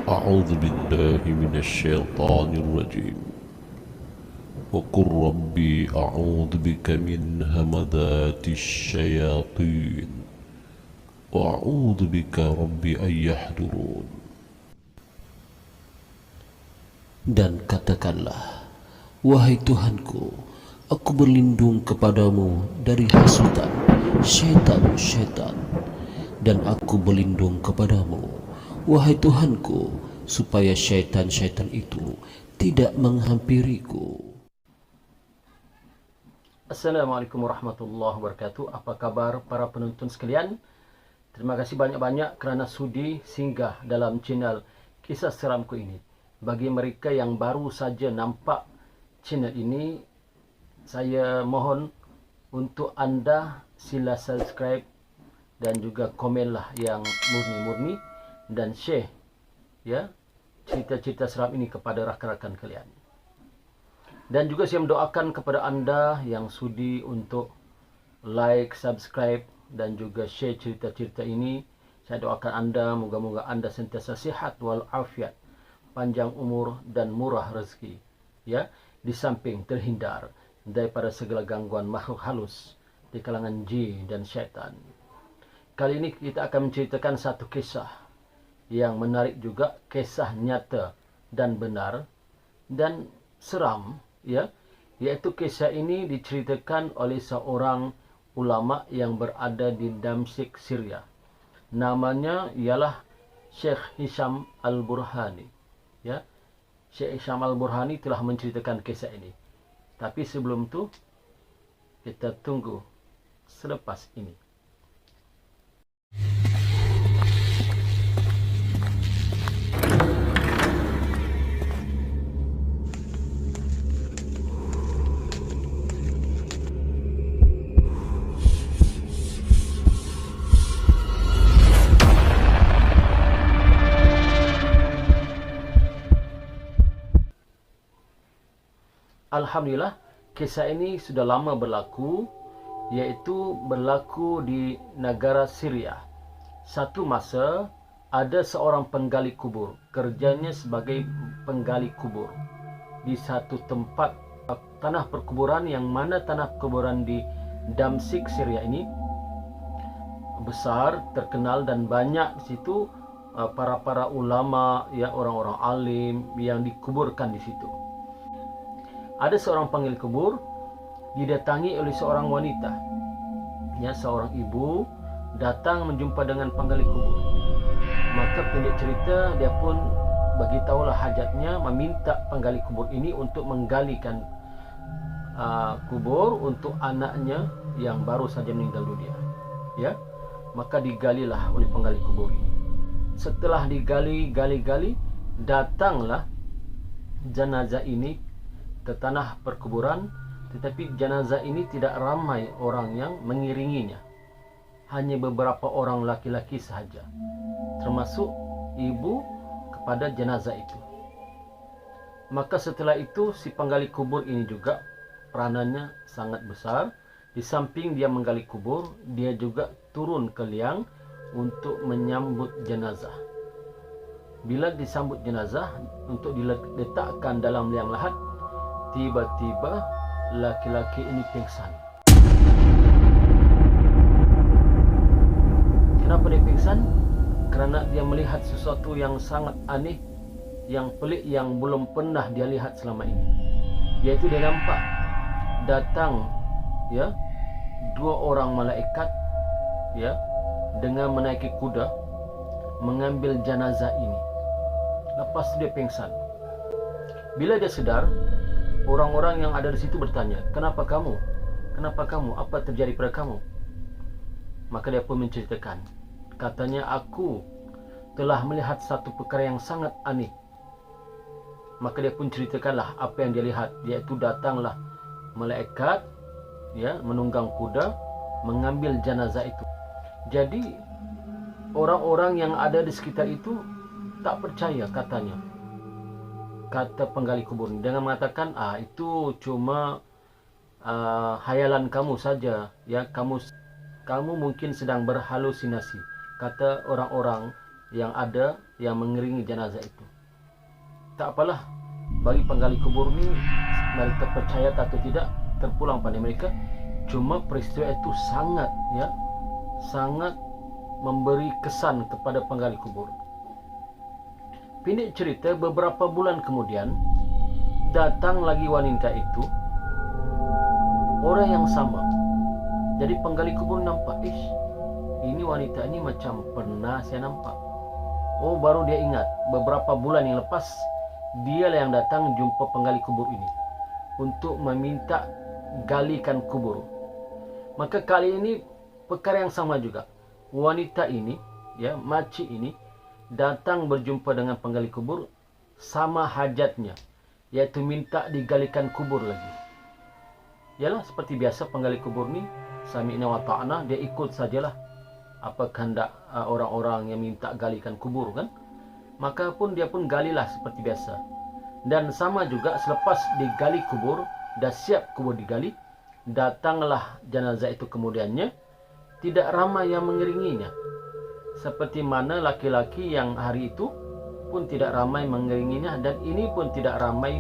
أعوذ بالله من الشيطان الرجيم وقل ربي أعوذ بك من همذات الشياطين وأعوذ بك ربي أن يحضرون. Dan katakanlah, wahai Tuhanku, aku berlindung kepadamu dari hasutan syaitan-syaitan, dan aku berlindung kepadamu, wahai Tuhanku, supaya syaitan-syaitan itu tidak menghampiriku. Assalamualaikum warahmatullahi wabarakatuh. Apa kabar para penonton sekalian? Terima kasih banyak-banyak kerana sudi singgah dalam channel Kisah Seramku ini. Bagi mereka yang baru saja nampak channel ini, saya mohon untuk anda sila subscribe dan juga komenlah yang murni-murni dan share ya cerita-cerita seram ini kepada rakan-rakan kalian. Dan juga saya mendoakan kepada anda yang sudi untuk like, subscribe dan juga share cerita-cerita ini. Saya doakan anda, moga-moga anda sentiasa sihat walafiat, panjang umur dan murah rezeki, ya, di samping terhindar daripada segala gangguan makhluk halus di kalangan jin dan syaitan. Kali ini kita akan menceritakan satu kisah yang menarik juga, kisah nyata dan benar dan seram, ya, iaitu kisah ini diceritakan oleh seorang ulama yang berada di Damsyik, Syria. Namanya ialah Syekh Hisham Al-Burhani. Ya, Syekh Hisham Al-Burhani telah menceritakan kisah ini. Tapi sebelum tu, kita tunggu selepas ini. Alhamdulillah, kisah ini sudah lama berlaku, iaitu berlaku di negara Syria. Satu masa, ada seorang penggali kubur, kerjanya sebagai penggali kubur di satu tempat tanah perkuburan, yang mana tanah perkuburan di Damsyik, Syria ini besar, terkenal, dan banyak di situ para ulama, ya, orang-orang alim yang dikuburkan di situ. Ada seorang panggil kubur didatangi oleh seorang wanita. Ya, seorang ibu datang menjumpa dengan penggali kubur. Maka pendek cerita, dia pun beritahulah hajatnya, meminta penggali kubur ini untuk menggalikan kubur untuk anaknya yang baru saja meninggal dunia. Ya, maka digalilah oleh penggali kubur ini. Setelah digali, datanglah jenazah ini ke tanah perkuburan, tetapi jenazah ini tidak ramai orang yang mengiringinya. Hanya beberapa orang laki-laki sahaja, termasuk ibu kepada jenazah itu. Maka setelah itu, si penggali kubur ini juga peranannya sangat besar. Di samping dia menggali kubur, dia juga turun ke liang untuk menyambut jenazah. Bila disambut jenazah untuk diletakkan dalam liang lahat, tiba-tiba laki-laki ini pingsan. Kenapa dia pingsan? Kerana dia melihat sesuatu yang sangat aneh, yang pelik, yang belum pernah dia lihat selama ini. Iaitu dia nampak datang, ya, dua orang malaikat, ya, dengan menaiki kuda mengambil jenazah ini. Lepas dia pingsan. Bila dia sedar, orang-orang yang ada di situ bertanya, "Kenapa kamu? Kenapa kamu? Apa terjadi pada kamu?" Maka dia pun menceritakan. Katanya, "Aku telah melihat satu perkara yang sangat aneh." Maka dia pun ceritakanlah apa yang dia lihat, iaitu datanglah malaikat, ya, menunggang kuda mengambil jenazah itu. Jadi orang-orang yang ada di sekitar itu tak percaya, katanya. Kata penggali kubur ini dengan mengatakan, itu cuma hayalan kamu saja, ya, kamu mungkin sedang berhalusinasi. Kata orang-orang yang ada yang mengiringi jenazah itu. Tak apalah, bagi penggali kubur ni, mereka percaya atau tidak terpulang pada mereka. Cuma peristiwa itu sangat memberi kesan kepada penggali kubur. Pendek cerita, beberapa bulan kemudian datang lagi wanita itu, orang yang sama. Jadi penggali kubur nampak, ini wanita ini macam pernah saya nampak. Oh, baru dia ingat beberapa bulan yang lepas dialah yang datang jumpa penggali kubur ini untuk meminta galikan kubur. Maka kali ini perkara yang sama juga. Wanita ini, makcik ini datang berjumpa dengan penggali kubur, sama hajatnya, yaitu minta digalikan kubur lagi. Yalah, seperti biasa penggali kubur ni, sami'na wa ta'na, dia ikut sajalah apa kehendak orang-orang yang minta galikan kubur kan. Maka dia pun galilah seperti biasa. Dan sama juga selepas digali kubur, dah siap kubur digali, datanglah jenazah itu kemudiannya. Tidak ramai yang mengiringinya. Seperti mana laki-laki yang hari itu pun tidak ramai mengiringinya, dan ini pun tidak ramai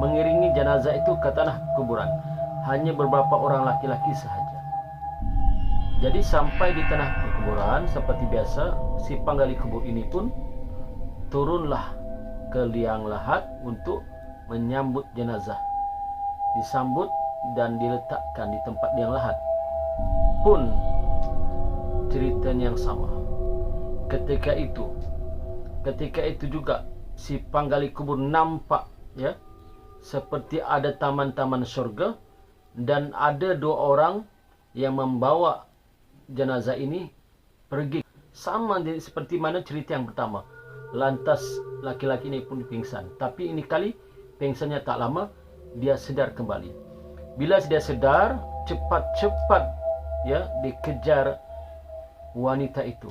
mengiringi jenazah itu ke tanah kuburan. Hanya beberapa orang laki-laki sahaja. Jadi sampai di tanah kuburan seperti biasa, si penggali kubur ini pun turunlah ke liang lahat untuk menyambut jenazah. Disambut dan diletakkan di tempat liang lahat. Pun ceritanya yang sama. Ketika itu juga si penggali kubur nampak seperti ada taman-taman syurga, dan ada 2 orang yang membawa jenazah ini pergi. Sama seperti mana cerita yang pertama. Lantas laki-laki ini pun pingsan. Tapi ini kali pingsannya tak lama, dia sedar kembali. Bila dia sedar, cepat-cepat dikejar wanita itu.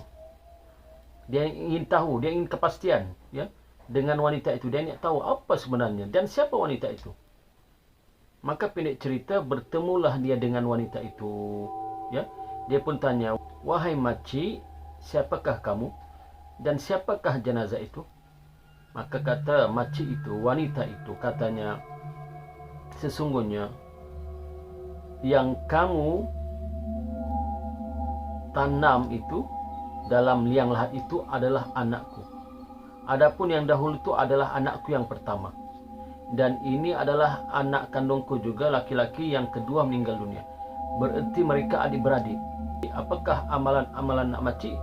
Dia ingin tahu, dia ingin kepastian dengan wanita itu. Dia ingin tahu apa sebenarnya dan siapa wanita itu. Maka pendek cerita, bertemulah dia dengan wanita itu. Dia pun tanya, "Wahai makcik, siapakah kamu dan siapakah jenazah itu?" Maka kata makcik itu, wanita itu katanya, "Sesungguhnya yang kamu tanam itu dalam liang lahat itu adalah anakku. Adapun yang dahulu itu adalah anakku yang pertama. Dan ini adalah anak kandungku juga, laki-laki yang kedua meninggal dunia. Berarti mereka adik-beradik. Apakah amalan-amalan nak makcik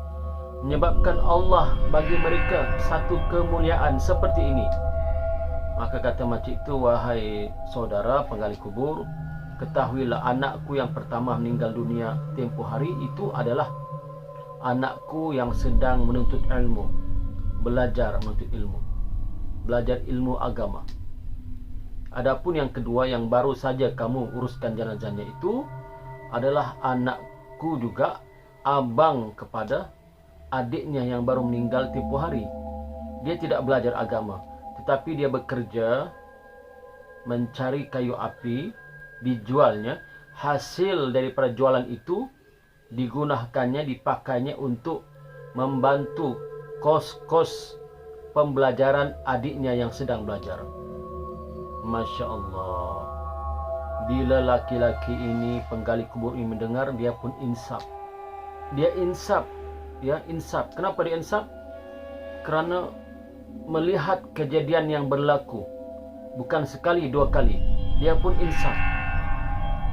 menyebabkan Allah bagi mereka satu kemuliaan seperti ini?" Maka kata makcik itu, "Wahai saudara penggali kubur, ketahuilah anakku yang pertama meninggal dunia tempoh hari itu adalah anakku yang sedang menuntut ilmu, belajar menuntut ilmu, belajar ilmu agama. Adapun yang kedua yang baru saja kamu uruskan jenazahnya itu adalah anakku juga, abang kepada adiknya yang baru meninggal tempoh hari. Dia tidak belajar agama, tetapi dia bekerja mencari kayu api, dijualnya. Hasil daripada jualan itu digunakannya, dipakainya untuk membantu kos-kos pembelajaran adiknya yang sedang belajar." Masya Allah. Bila laki-laki ini, penggali kubur ini mendengar, dia pun insaf. Dia insaf. Insaf. Kenapa dia insaf? Kerana melihat kejadian yang berlaku. Bukan sekali, 2 kali. Dia pun insaf.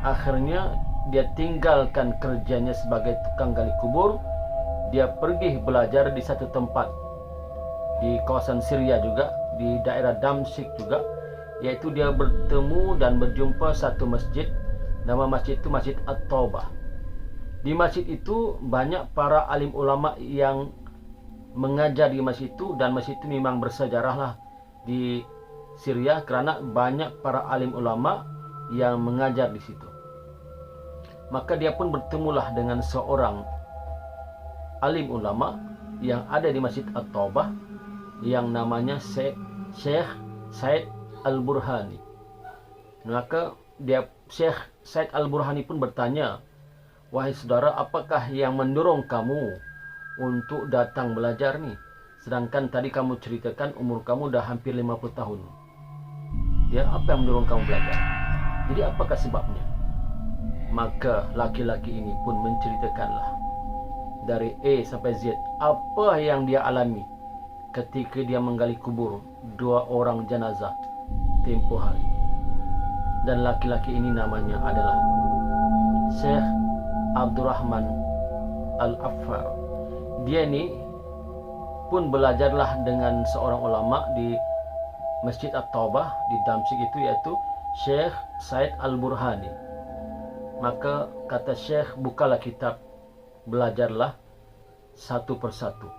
Akhirnya dia tinggalkan kerjanya sebagai tukang gali kubur. Dia pergi belajar di satu tempat di kawasan Syria juga, di daerah Damsyik juga. Iaitu dia bertemu dan berjumpa satu masjid. Nama masjid itu Masjid At-Taubah. Di masjid itu banyak para alim ulama yang mengajar di masjid itu. Dan masjid itu memang bersejarah lah di Syria, kerana banyak para alim ulama yang mengajar di situ. Maka dia pun bertemulah dengan seorang alim ulama yang ada di Masjid At-Taubah, yang namanya Syekh Said Al-Burhani. Maka Syekh Said Al-Burhani pun bertanya, "Wahai saudara, apakah yang mendorong kamu untuk datang belajar nih. Sedangkan tadi kamu ceritakan umur kamu dah hampir 50 tahun. Ya, apa yang mendorong kamu belajar? Jadi apakah sebabnya? Maka laki-laki ini pun menceritakanlah dari A sampai Z apa yang dia alami ketika dia menggali kubur 2 orang jenazah tempoh hari. Dan laki-laki ini namanya adalah Syekh Abdurrahman Al-Affar. Dia ni pun belajarlah dengan seorang ulama di Masjid At-Taubah di Damsyik itu, yaitu Syekh Said Al-Burhani. Maka kata Syekh, bukalah kitab, belajarlah satu persatu.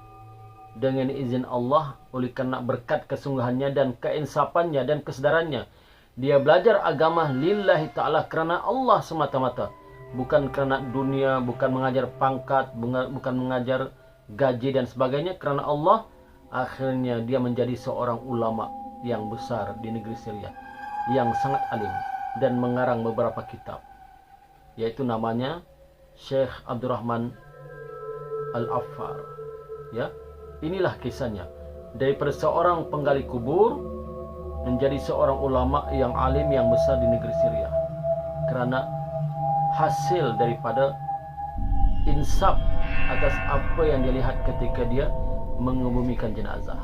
Dengan izin Allah, oleh kerana berkat kesungguhannya dan keinsafannya dan kesedarannya, dia belajar agama lillahi ta'ala kerana Allah semata-mata. Bukan kerana dunia, bukan mengajar pangkat, bukan mengajar gaji dan sebagainya. Kerana Allah, akhirnya dia menjadi seorang ulama yang besar di negeri Syria, yang sangat alim dan mengarang beberapa kitab, yaitu namanya Syekh Abdurrahman Al-Affar. Ya, inilah kisahnya, daripada seorang penggali kubur menjadi seorang ulama yang alim yang besar di negeri Syria, kerana hasil daripada insaf atas apa yang dia lihat ketika dia mengebumikan jenazah.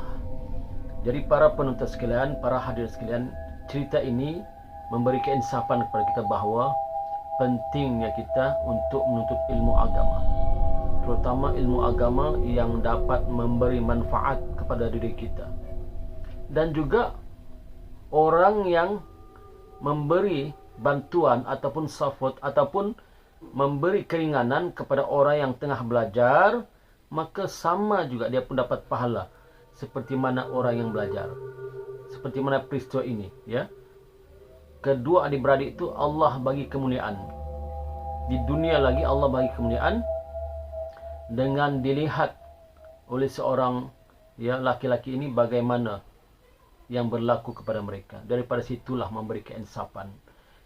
Jadi para penonton sekalian, para hadirin sekalian, cerita ini memberi keinsafan kepada kita bahawa pentingnya kita untuk menuntut ilmu agama, terutama ilmu agama yang dapat memberi manfaat kepada diri kita. Dan juga orang yang memberi bantuan ataupun support ataupun memberi keringanan kepada orang yang tengah belajar, maka sama juga dia pun dapat pahala seperti mana orang yang belajar. Seperti mana peristiwa ini, ya. Kedua adik-beradik itu Allah bagi kemuliaan. Di dunia lagi Allah bagi kemuliaan dengan dilihat oleh seorang, ya, laki-laki ini bagaimana yang berlaku kepada mereka. Daripada situlah memberi keinsafan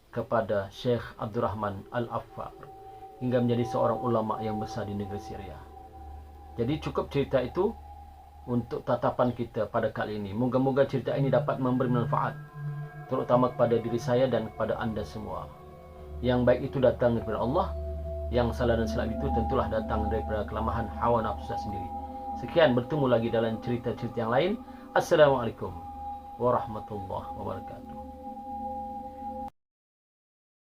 kepada Syekh Abdurrahman Al-Affar hingga menjadi seorang ulama yang besar di negeri Syria. Jadi cukup cerita itu untuk tatapan kita pada kali ini. Moga-moga cerita ini dapat memberi manfaat, terutama kepada diri saya dan kepada anda semua. Yang baik itu datang daripada Allah, yang salah dan silap itu tentulah datang daripada kelemahan hawa nafsu saya sendiri. Sekian, bertemu lagi dalam cerita-cerita yang lain. Assalamualaikum warahmatullahi wabarakatuh.